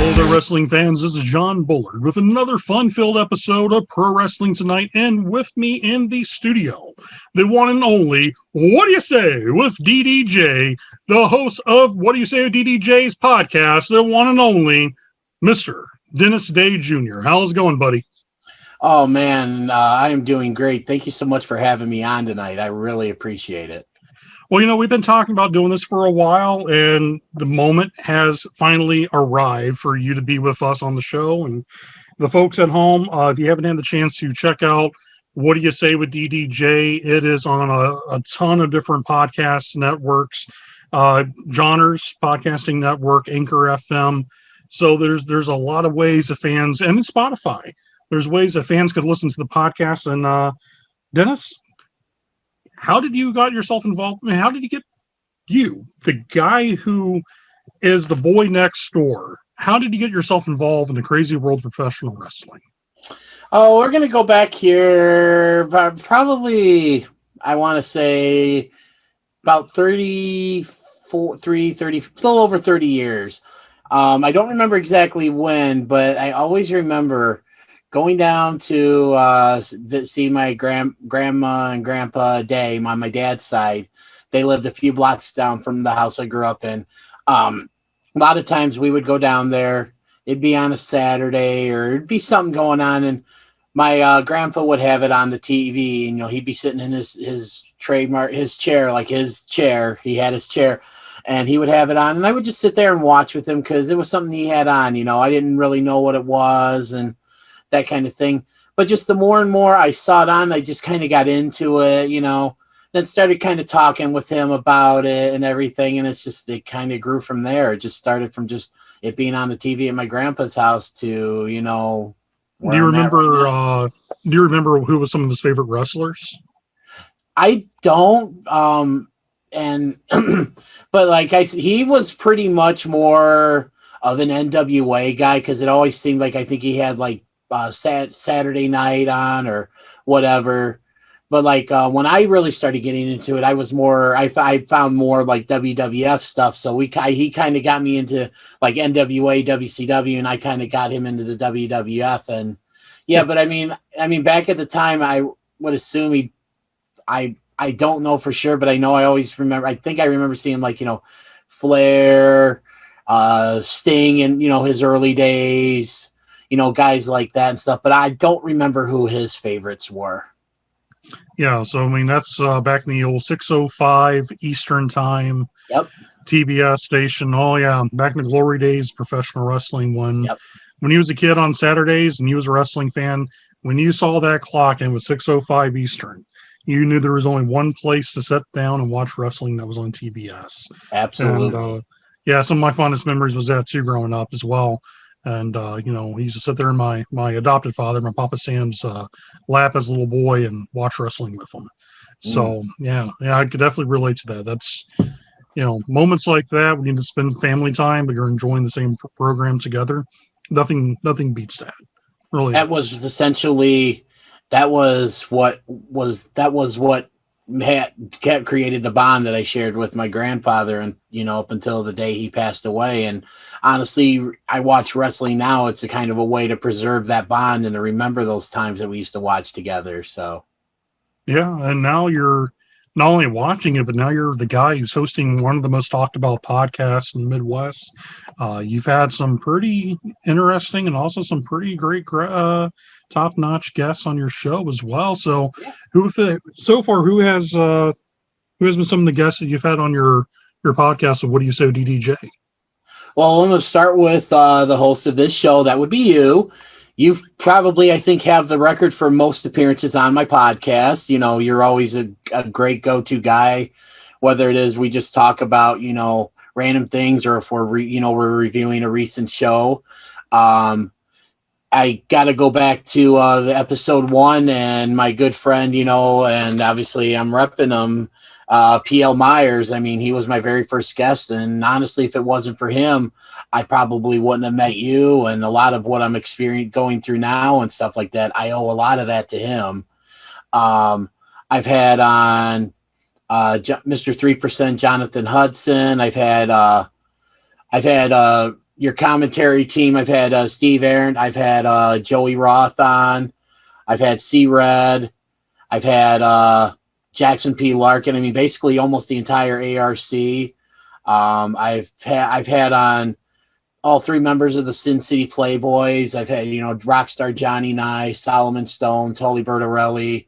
Wrestling fans, this is John Bullard with another fun-filled episode of Pro Wrestling Tonight, and with me in the studio, the one and only Whaddya Say with DDJ, the host of Whaddya Say with DDJ's podcast, the one and only Mr. Dennis Day Jr. How's it going, buddy? Oh, man, I am doing great. Thank you so much for having me on tonight. I really appreciate it. Well, we've been talking about doing this for a while, and the moment has finally arrived for you to be with us on the show. And the folks at home, if you haven't had the chance to check out Whaddya Say with DDJ, it is on a ton of different podcast networks, Genres Podcasting Network, Anchor FM. So there's a lot of ways that fans, and Spotify, there's ways that fans could listen to the podcast. And Dennis, how did you got yourself involved? I mean, how did you get the guy who is the boy next door? How did you get yourself involved in the crazy world of professional wrestling? Oh, we're going to go back here, probably, I want to say about 30, a little over 30 years. I don't remember exactly when, but I always remember going down to see my grandma and grandpa Day on my dad's side. They lived a few blocks down from the house I grew up in. A lot of times we would go down there. It'd be on a Saturday or it'd be something going on, and my grandpa would have it on the TV. And, he'd be sitting in his chair. He had his chair, and he would have it on, and I would just sit there and watch with him because it was something he had on. I didn't really know what it was and that kind of thing. But just the more and more I saw it on, I just kind of got into it, then started kind of talking with him about it and everything. And it kind of grew from there. It just started from just it being on the TV at my grandpa's house to, Do you remember who was some of his favorite wrestlers? I don't. But he was pretty much more of an NWA guy, because it always seemed like I think he had Saturday night on or whatever. But when I really started getting into it, I found more WWF stuff. So he kind of got me into NWA, WCW, and I kind of got him into the WWF. And yeah, but I mean, back at the time, I would assume I don't know for sure, but I know I think I remember seeing Flair, Sting in, his early days, guys like that and stuff, but I don't remember who his favorites were. Yeah, so that's back in the old 6:05 Eastern time. Yep. TBS station. Oh yeah, back in the glory days of professional wrestling, when he was a kid on Saturdays and he was a wrestling fan, when you saw that clock and it was 6:05 Eastern, you knew there was only one place to sit down and watch wrestling, that was on TBS. Absolutely. And some of my fondest memories was that too, growing up as well. And, he used to sit there in my adopted father, my Papa Sam's lap as a little boy and watch wrestling with him. So, yeah, I could definitely relate to that. That's, moments like that, we need to spend family time, but you're enjoying the same program together. Nothing beats that. Really. That was what created the bond that I shared with my grandfather, and up until the day he passed away. And honestly, I watch wrestling now. It's a kind of a way to preserve that bond and to remember those times that we used to watch together. So yeah, and now you're not only watching it, but now you're the guy who's hosting one of the most talked about podcasts in the Midwest. You've had some pretty interesting and also some pretty great top-notch guests on your show as well. So, who has been some of the guests that you've had on your podcast of Whaddya Say with DDJ? Well, I'm going to start with the host of this show. That would be you. You've probably, I think, have the record for most appearances on my podcast. You're always a great go-to guy, whether it is we just talk about, random things, or if we're reviewing a recent show. I got to go back to the episode 1 and my good friend, and obviously I'm repping him, P.L. Myers. I mean, he was my very first guest, and honestly, if it wasn't for him, I probably wouldn't have met you, and a lot of what I'm going through now and stuff like that, I owe a lot of that to him. I've had on Mr. 3% Jonathan Hudson. I've had your commentary team. I've had Steve Arendt. I've had Joey Roth on. I've had C-Red. I've had Jackson P. Larkin. I mean, basically almost the entire ARC. I've had on all three members of the Sin City Playboys. I've had, Rockstar Johnny Nye, Solomon Stone, Tully Bertorelli.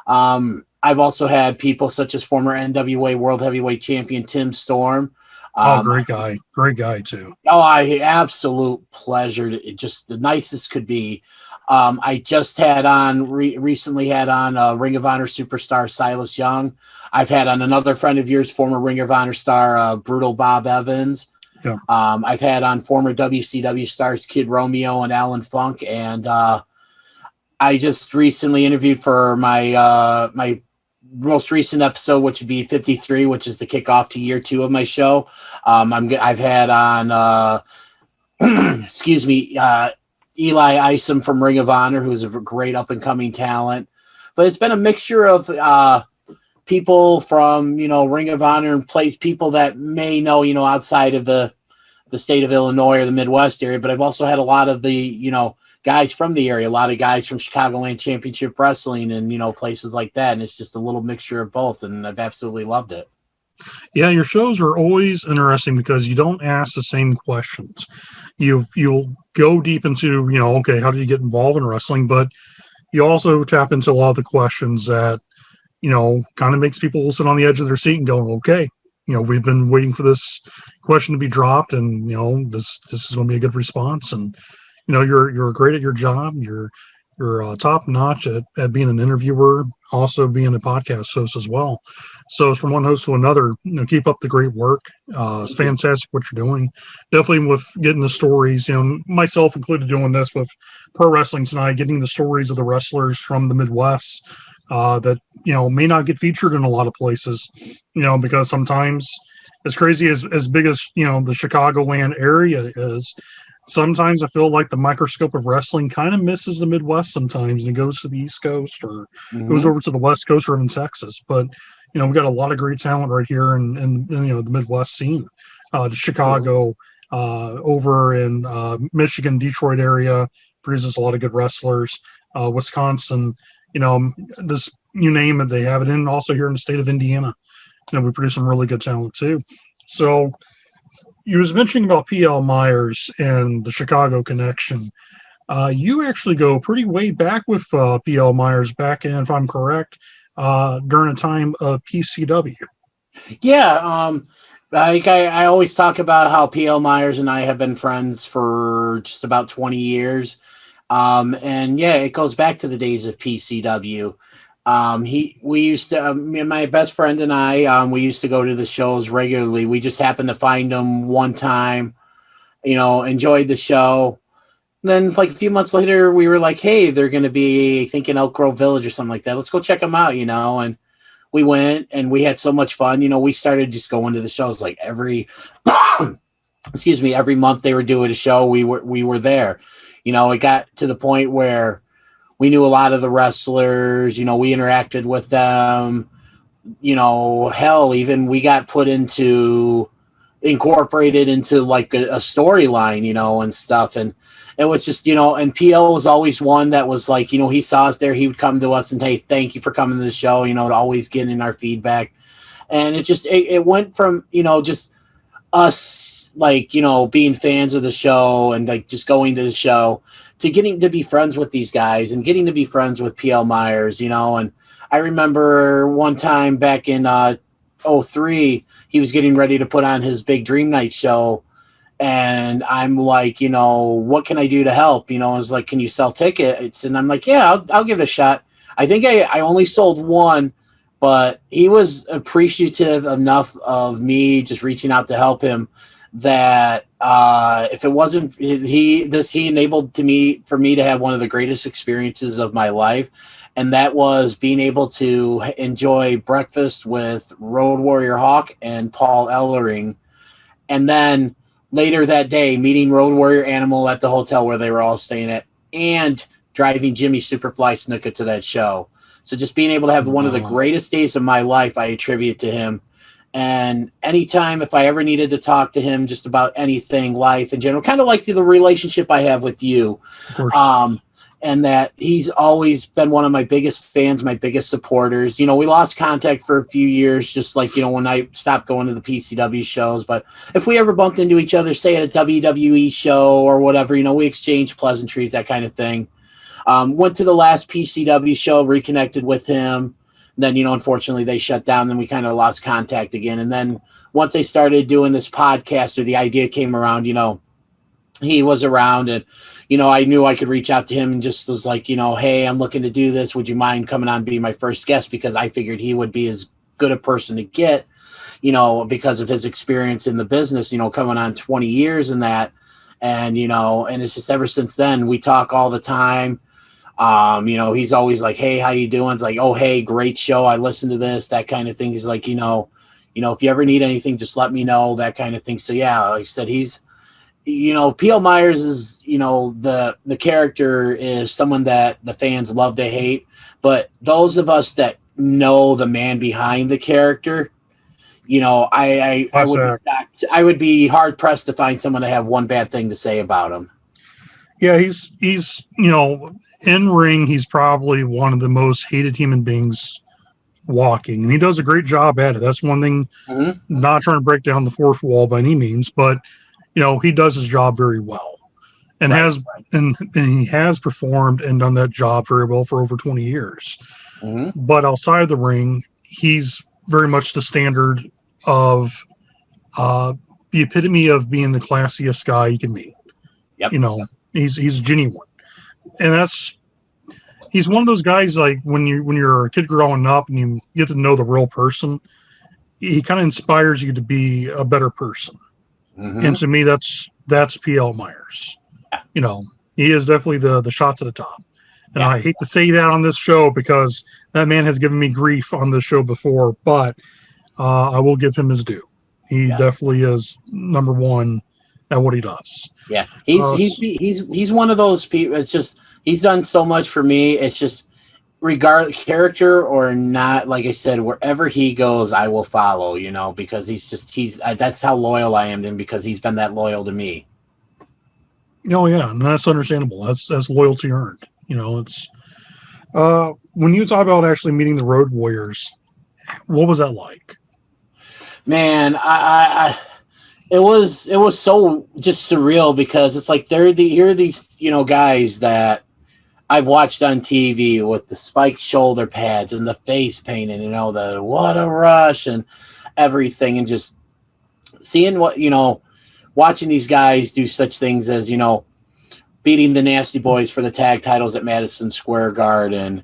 I've also had people such as former NWA World Heavyweight Champion Tim Storm. Great guy too. Oh, I absolute pleasure. Just the nicest could be. I just had on recently had on Ring of Honor superstar Silas Young. I've had on another friend of yours, former Ring of Honor star Brutal Bob Evans. Yeah. I've had on former WCW stars Kid Romeo and Alan Funk, and I just recently interviewed for my my most recent episode, which would be 53, which is the kickoff to year 2 of my show. I've had on excuse me, Eli Isom from Ring of Honor, who's a great up and coming talent. But it's been a mixture of people from Ring of Honor and people that may know outside of the state of Illinois or the Midwest area. But I've also had a lot of the guys from the area, a lot of guys from Chicagoland Championship Wrestling and places like that. And it's just a little mixture of both, and I've absolutely loved it. Yeah, your shows are always interesting because you don't ask the same questions. You'll go deep into, okay, how did you get involved in wrestling? But you also tap into a lot of the questions that, kind of makes people sit on the edge of their seat and go, okay, we've been waiting for this question to be dropped, and this is going to be a good response. And you're great at your job. You're top notch at being an interviewer, also being a podcast host as well. So from one host to another, keep up the great work. It's fantastic what you're doing. Definitely with getting the stories, myself included, doing this with Pro Wrestling Tonight, getting the stories of the wrestlers from the Midwest that may not get featured in a lot of places, because sometimes, as crazy as big as the Chicagoland area is, sometimes I feel like the microscope of wrestling kind of misses the Midwest sometimes, and it goes to the East Coast or goes over to the West Coast or even Texas. But we've got a lot of great talent right here in the Midwest scene. Chicago, over in Michigan, Detroit area produces a lot of good wrestlers. Wisconsin, just you name it, they have it. And also here in the state of Indiana, we produce some really good talent too. So you was mentioning about P.L. Myers and the Chicago connection. You actually go pretty way back with P.L. Myers back in, if I'm correct, during a time of PCW. Yeah. I always talk about how P.L. Myers and I have been friends for just about 20 years. And yeah, it goes back to the days of PCW. We used to, me and my best friend and I, we used to go to the shows regularly. We just happened to find them one time, enjoyed the show. And then like a few months later, we were like, hey, they're going to be, I think, in Elk Grove Village or something like that. Let's go check them out, and we went and we had so much fun. We started just going to the shows like every month they were doing a show. We were there. It got to the point where we knew a lot of the wrestlers, we interacted with them, hell, even we got incorporated into like a storyline, and stuff. And it was just, and PL was always one that was like, he saw us there. He would come to us and, hey, thank you for coming to the show, to always getting our feedback. And it just, it went from, just us, like, being fans of the show and like just going to the show to getting to be friends with these guys and getting to be friends with P.L. Myers, and I remember one time back in 2003, he was getting ready to put on his big Dream Night show. And I'm like, what can I do to help? I was like, can you sell tickets? And I'm like, yeah, I'll give it a shot. I think I only sold one, but he was appreciative enough of me just reaching out to help him that if it wasn't he enabled for me to have one of the greatest experiences of my life, and that was being able to enjoy breakfast with Road Warrior Hawk and Paul Ellering, and then later that day meeting Road Warrior Animal at the hotel where they were all staying at, and driving Jimmy Superfly Snuka to that show. So just being able to have one of the greatest days of my life, I attribute to him. And anytime if I ever needed to talk to him just about anything, life in general, kind of like the relationship I have with you, Of course. and that he's always been one of my biggest fans, my biggest supporters. You know, we lost contact for a few years, just like, you know, when I stopped going to the PCW shows. But if we ever bumped into each other, say at a WWE show or whatever, you know, we exchanged pleasantries, that kind of thing. Went to the last PCW show, reconnected with him. Then, you know, unfortunately they shut down. Then we kind of lost contact again. And then once they started doing this podcast, or the idea came around, you know, he was around, and, you know, I knew I could reach out to him and just was like, you know, hey, I'm looking to do this. Would you mind coming on and being my first guest? Because I figured he would be as good a person to get, you know, because of his experience in the business, you know, coming on 20 years and that. And, you know, and it's just ever since then, we talk all the time. You know, he's always like, hey, how you doing? It's like, oh, hey, great show. I listened to this, that kind of thing. He's like, you know, if you ever need anything, just let me know, that kind of thing. So yeah, like I said, he's, you know, P.L. Myers is, you know, the character is someone that the fans love to hate, but those of us that know the man behind the character, you know, I would be hard pressed to find someone to have one bad thing to say about him. Yeah, he's you know, in ring, he's probably one of the most hated human beings walking, and he does a great job at it. That's one thing. Mm-hmm. Not trying to break down the fourth wall by any means, but you know, he does his job very well, and and he has performed and done that job very well for over 20 years. Mm-hmm. But outside the ring, he's very much the standard of the epitome of being the classiest guy you can meet. Yep. You know, he's genuine, and he's one of those guys, like when you're a kid growing up and you get to know the real person, he kind of inspires you to be a better person. Mm-hmm. And to me, that's P.L. Myers. You know, he is definitely the shots at the top. And I hate to say that on this show because that man has given me grief on this show before, but I will give him his due. He definitely is number one at what he does. Yeah, he's one of those people. It's just he's done so much for me. It's just regardless character or not, like I said, wherever he goes, I will follow. You know, because he's that's how loyal I am to him, because he's been that loyal to me. Oh yeah, and that's understandable. That's loyalty earned. You know, it's when you talk about actually meeting the Road Warriors, what was that like? Man, it was so just surreal, because it's like here are these, you know, guys that I've watched on TV with the spiked shoulder pads and the face paint, and, you know, the What a Rush and everything, and just seeing what, you know, watching these guys do such things as, you know, beating the Nasty Boys for the tag titles at Madison Square Garden,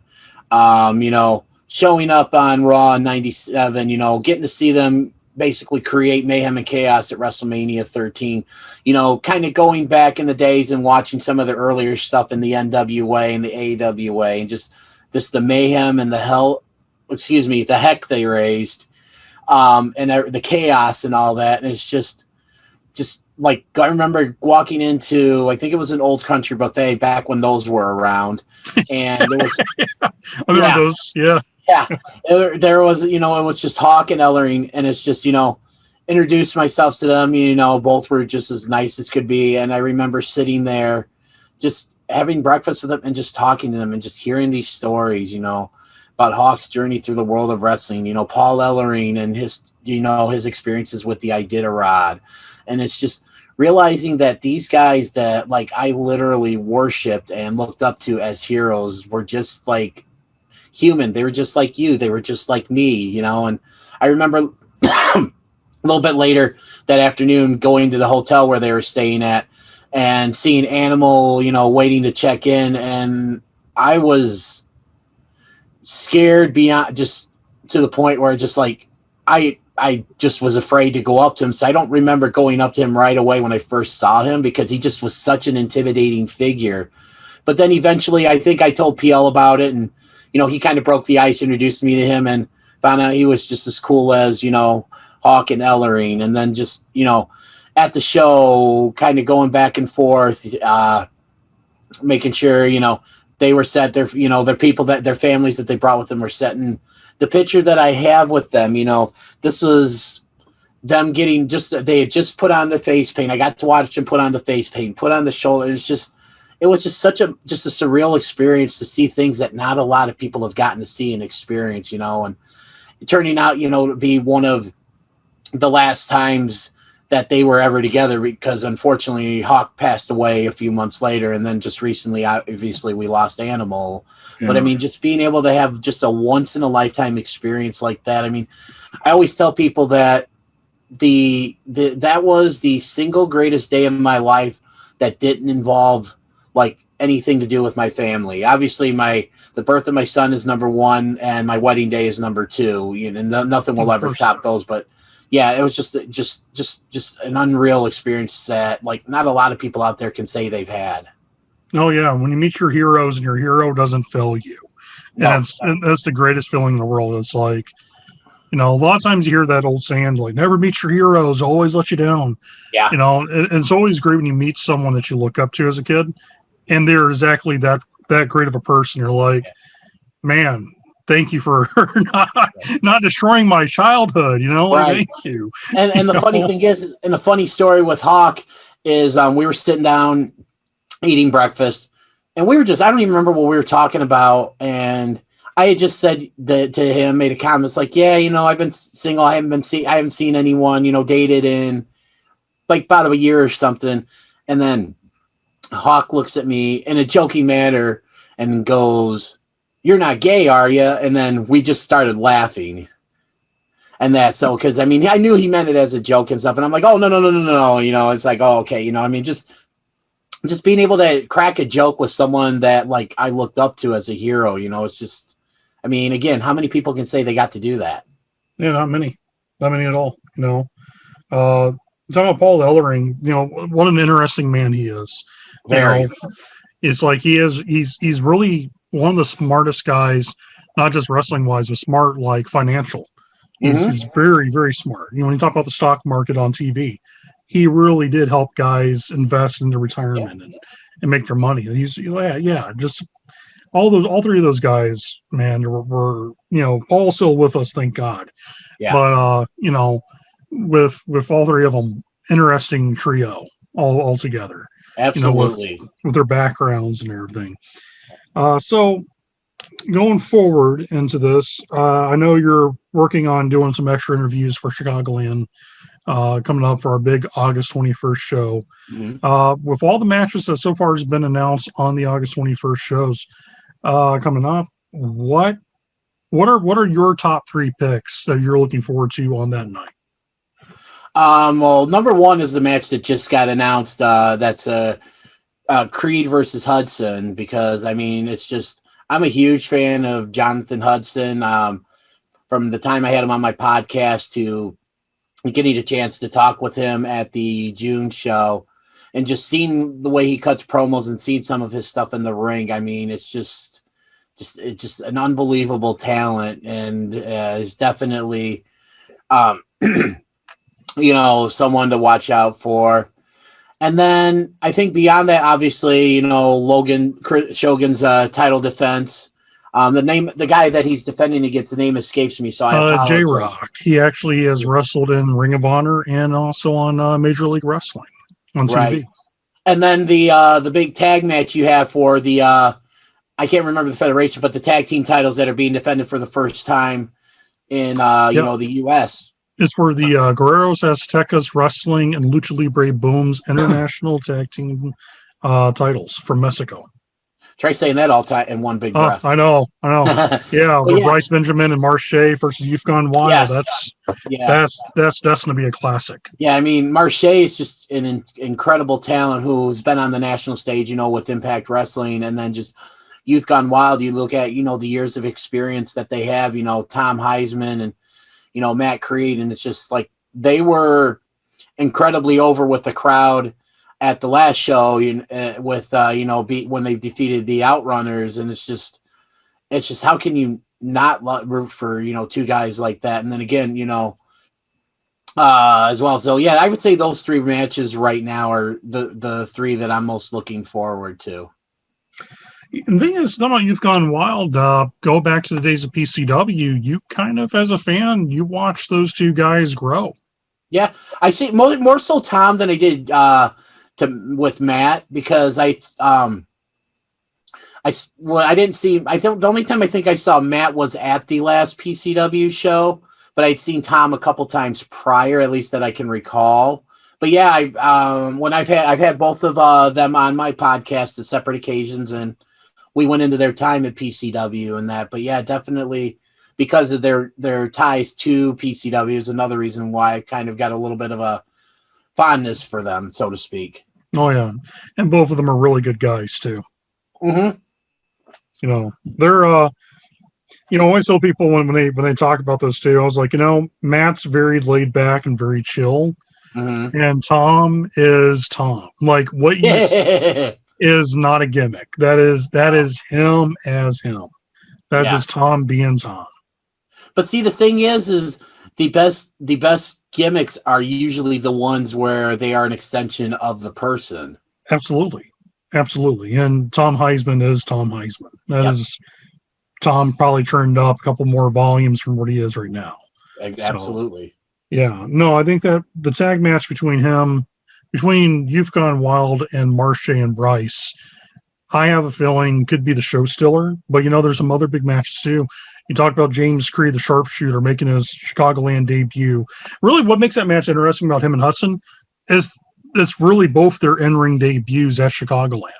you know, showing up on Raw in '97, you know, getting to see them basically create mayhem and chaos at WrestleMania 13, you know, kind of going back in the days and watching some of the earlier stuff in the NWA and the AWA, and just the mayhem and the heck they raised, and the chaos and all that. And it's just like, I remember walking into, I think it was an Old Country Buffet back when those were around, and it was those, yeah. Yeah, there was, you know, it was just Hawk and Ellering, and it's just, you know, introduced myself to them, you know, both were just as nice as could be. And I remember sitting there, just having breakfast with them and just talking to them and just hearing these stories, you know, about Hawk's journey through the world of wrestling, you know, Paul Ellering and his, you know, his experiences with the Iditarod. And it's just realizing that these guys that, like, I literally worshipped and looked up to as heroes were just like human. They were just like you. They were just like me, you know. And I remember a little bit later that afternoon going to the hotel where they were staying at and seeing Animal, you know, waiting to check in. And I was scared beyond, just to the point where just like, I just was afraid to go up to him. So I don't remember going up to him right away when I first saw him, because he just was such an intimidating figure. But then eventually I think I told PL about it, and, you know, he kind of broke the ice, introduced me to him, and found out he was just as cool as, you know, Hawk and Ellering. And then just, you know, at the show, kind of going back and forth, making sure, you know, they were set, their, you know, their people, that their families that they brought with them were set in the picture that I have with them, this was them getting they had just put on the face paint. I got to watch them put on the face paint, put on the shoulder. It was just such a surreal experience to see things that not a lot of people have gotten to see and experience, and turning out, to be one of the last times that they were ever together, because unfortunately Hawk passed away a few months later. And then just recently, obviously we lost Animal, but I mean, just being able to have just a once in a lifetime experience like that. I mean, I always tell people that that was the single greatest day of my life that didn't involve like anything to do with my family. Obviously the birth of my son is number one and my wedding day is number two, nothing will ever top those, but yeah, it was just an unreal experience that like not a lot of people out there can say they've had. Oh yeah, when you meet your heroes and your hero doesn't fail you, and that's the greatest feeling in the world. It's like, a lot of times you hear that old saying like, "Never meet your heroes, always let you down." Yeah, it's always great when you meet someone that you look up to as a kid, and they're exactly that great of a person. You're like, man, thank you for not destroying my childhood. right. Thank you. And the funny thing is, and the funny story with Hawk is, we were sitting down eating breakfast, and we were I don't even remember what we were talking about, and I had just said to him, made a comment, it's like, yeah, I've been single, I haven't seen anyone, dated in like about a year or something, and then Hawk looks at me in a joking manner and goes, "You're not gay, are you?" And then we just started laughing. And that's so, because I mean, I knew he meant it as a joke and stuff. And I'm like, oh, no. It's like, oh, okay. I mean, just being able to crack a joke with someone that like I looked up to as a hero, it's just, I mean, again, how many people can say they got to do that? Yeah, not many at all. Talking about Paul Ellering, what an interesting man he is. Very. It's like he's really one of the smartest guys, not just wrestling wise, but smart like financial. He's very, very smart. When you talk about the stock market on TV, he really did help guys invest into retirement and make their money. Just all three of those guys, man, were Paul's still with us, thank God. Yeah. But with all three of them, interesting trio all together. Absolutely. With their backgrounds and everything. So going forward into this, I know you're working on doing some extra interviews for Chicagoland coming up for our big August 21st show. With all the matches that so far has been announced on the August 21st shows coming up, what are your top three picks that you're looking forward to on that night? Well, number one is the match that just got announced. That's Creed versus Hudson, because I mean, it's just, I'm a huge fan of Jonathan Hudson. From the time I had him on my podcast to getting a chance to talk with him at the June show, and just seeing the way he cuts promos and seeing some of his stuff in the ring. I mean, it's just an unbelievable talent, and is definitely, someone to watch out for. And then I think beyond that, obviously, Shogun's title defense. The guy that he's defending against, the name escapes me, so I apologize. J-Rock. He actually has wrestled in Ring of Honor and also on Major League Wrestling on TV. Right. And then the big tag match you have for the I can't remember the federation, but the tag team titles that are being defended for the first time in the U.S. It's for the Guerreros Aztecas Wrestling and Lucha Libre Boom's international tag team titles from Mexico. Try saying that all time in one big breath. I know. Yeah, with Bryce Benjamin and Marche versus Youth Gone Wild. Yes. That's going to be a classic. Yeah, I mean, Marche is just an incredible talent who's been on the national stage, with Impact Wrestling, and then just Youth Gone Wild. You look at the years of experience that they have. Tom Heisman and Matt Creed, and it's just like they were incredibly over with the crowd at the last show, with when they defeated the Outrunners, and it's just how can you not root for two guys like that? And then again, as well. So yeah, I would say those three matches right now are the three that I'm most looking forward to. The thing is, now you've gone wild. Go back to the days of PCW. You kind of, as a fan, you watch those two guys grow. Yeah, I see more so Tom than I did with Matt, because I didn't see. I think the only time I think I saw Matt was at the last PCW show, but I'd seen Tom a couple times prior, at least that I can recall. But yeah, I've had both of them on my podcast at separate occasions, and we went into their time at PCW and that. But yeah, definitely because of their ties to PCW is another reason why I kind of got a little bit of a fondness for them, so to speak. Oh yeah, and both of them are really good guys too. Mm-hmm. They're I always tell people when they talk about those two, I was like, Matt's very laid back and very chill, and Tom is Tom. Like what you see is not a gimmick. That is him as him. That's just Tom being Tom. But see, the thing is the best gimmicks are usually the ones where they are an extension of the person. Absolutely. And Tom Heisman is Tom Heisman. That is Tom probably turned up a couple more volumes from what he is right now. Absolutely. So, yeah. No, I think that the tag match between You've Gone Wild and Marshe and Bryce, I have a feeling could be the show stiller. But there's some other big matches too. You talked about James Creed, the sharpshooter, making his Chicagoland debut. Really, what makes that match interesting about him and Hudson is it's really both their in-ring debuts at Chicagoland.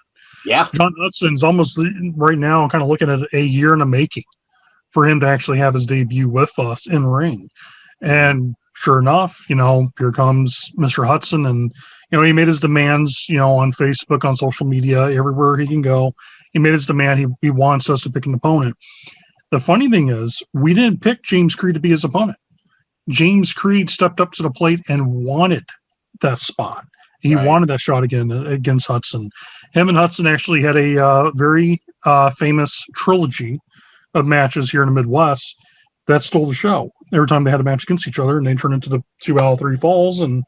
Yeah. John Hudson's almost right now kind of looking at a year in the making for him to actually have his debut with us in ring. And sure enough, here comes Mr. Hudson, and he made his demands, on Facebook, on social media, everywhere he can go. He made his demand. He wants us to pick an opponent. The funny thing is, we didn't pick James Creed to be his opponent. James Creed stepped up to the plate and wanted that spot. He wanted that shot again against Hudson. Him and Hudson actually had a very famous trilogy of matches here in the Midwest that stole the show. Every time they had a match against each other, and they turned into the 2 out of 3 falls, and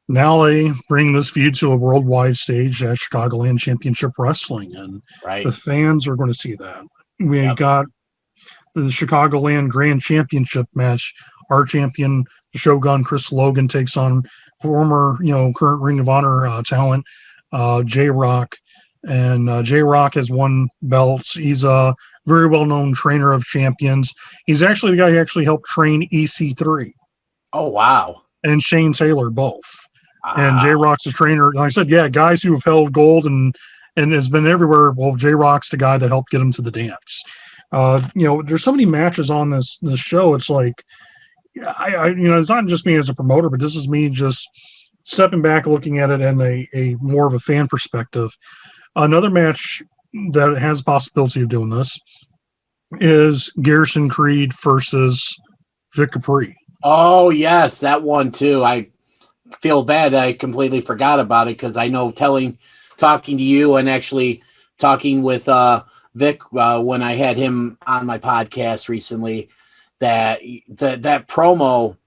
now they bring this feud to a worldwide stage at Chicagoland Championship Wrestling, and the fans are going to see that. We got the Chicagoland Grand Championship match. Our champion, the Shogun Chris Logan, takes on former, current Ring of Honor talent, J-Rock. And J-Rock has won belts. He's a very well-known trainer of champions. He's actually the guy who actually helped train EC3. Oh, wow. And Shane Taylor, both. And J-Rock's a trainer. Like I said, guys who have held gold and has been everywhere. Well, J-Rock's the guy that helped get him to the dance. There's so many matches on this show. It's like, it's not just me as a promoter, but this is me just stepping back, looking at it in a more of a fan perspective. Another match that has a possibility of doing this is Garrison Creed versus Vic Capri. Oh, yes, that one too. I feel bad I completely forgot about it, because I know talking to you and actually talking with Vic when I had him on my podcast recently, that promo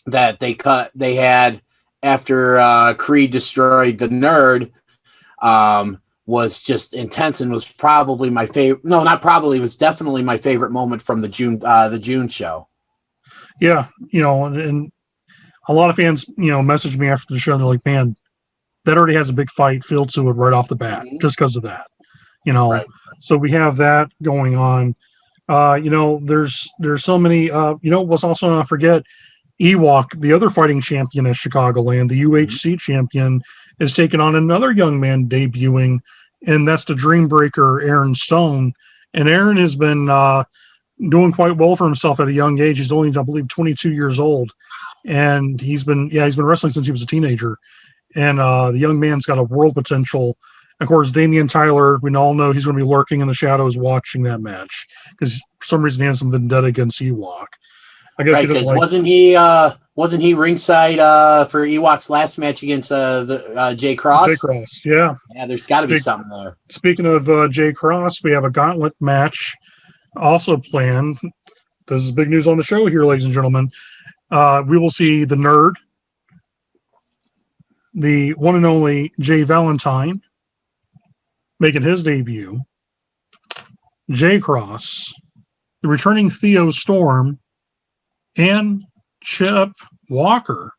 that they had after Creed destroyed the Nerd was just intense, and was probably my favorite. No, not probably. It was definitely my favorite moment from the June show. Yeah, and a lot of fans, messaged me after the show. They're like, "Man, that already has a big fight feel to it right off the bat, just because of that." So we have that going on. There's so many. Let's also not forget Ewok, the other fighting champion at Chicagoland, the UHC champion, is taking on another young man debuting, and that's the Dreambreaker, Aaron Stone. And Aaron has been doing quite well for himself at a young age. He's only, I believe, 22 years old, and he's been wrestling since he was a teenager. And the young man's got a world potential. Of course, Damian Tyler, we all know he's going to be lurking in the shadows watching that match, because for some reason he has some vendetta against Ewok. I guess because wasn't he ringside for Ewok's last match against Jay Cross? Jay Cross, yeah. Yeah, there's got to be something there. Speaking of Jay Cross, we have a gauntlet match also planned. This is big news on the show here, ladies and gentlemen. We will see the Nerd, the one and only Jay Valentine, making his debut, J Cross, the returning Theo Storm, and Chip Walker.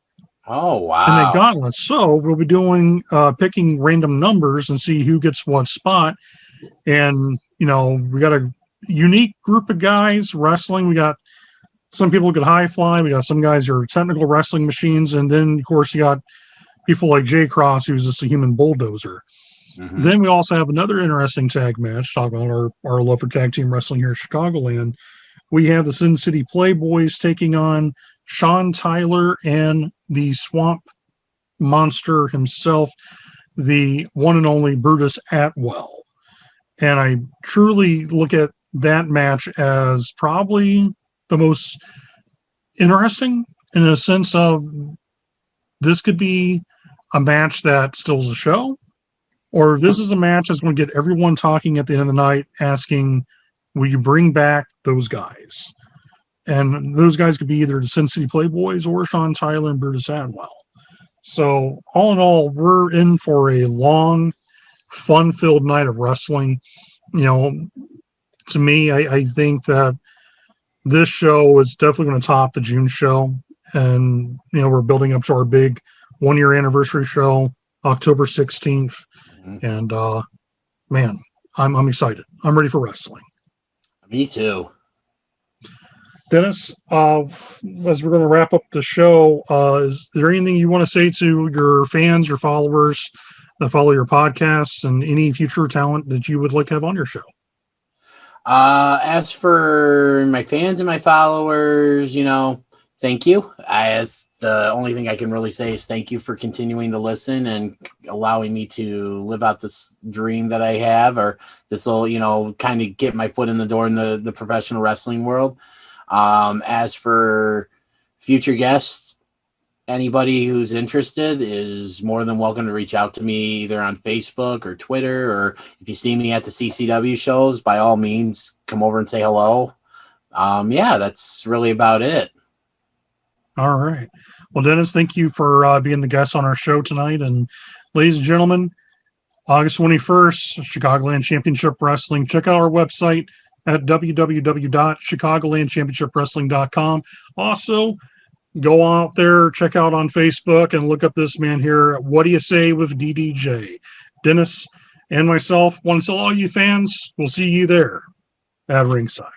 Oh, wow. And the gauntlet. So we'll be doing picking random numbers and see who gets what spot. And, you know, we got a unique group of guys wrestling. We got some people who can high fly. We got some guys who are technical wrestling machines. And then, of course, you got people like Jay Cross, who's just a human bulldozer. Mm-hmm. Then we also have another interesting tag match, talking about our love for tag team wrestling here in Chicagoland. We have the Sin City Playboys taking on Sean Tyler and the Swamp Monster himself, the one and only Brutus Atwell. And I truly look at that match as probably the most interesting in the sense of this could be a match that steals the show, or this is a match that's going to get everyone talking at the end of the night asking, will you bring back those guys? And those guys could be either the Sin City Playboys or Sean Tyler and Brutus Atwell. So all in all, we're in for a long, fun-filled night of wrestling. You know, to me, I think that this show is definitely going to top the June show. And, you know, we're building up to our big one-year anniversary show, October 16th. Mm-hmm. And, man, I'm excited. I'm ready for wrestling. Me too. Dennis, as we're going to wrap up the show, is there anything you want to say to your fans, your followers that follow your podcasts, and any future talent that you would like to have on your show? As for my fans and my followers, you know, thank you. As the only thing I can really say is thank you for continuing to listen and allowing me to live out this dream that I have, or this will, you know, kind of get my foot in the door in the professional wrestling world. As for future guests, anybody who's interested is more than welcome to reach out to me either on Facebook or Twitter, or if you see me at the CCW shows, by all means, come over and say hello. Yeah, that's really about it. All right. Well, Dennis, thank you for being the guest on our show tonight. And ladies and gentlemen, August 21st, Chicagoland Championship Wrestling. Check out our website at www.chicagolandchampionshipwrestling.com. Also, go out there, check out on Facebook, and look up this man here, Whaddya Say with DDJ. Dennis and myself want to tell all you fans, we'll see you there at ringside.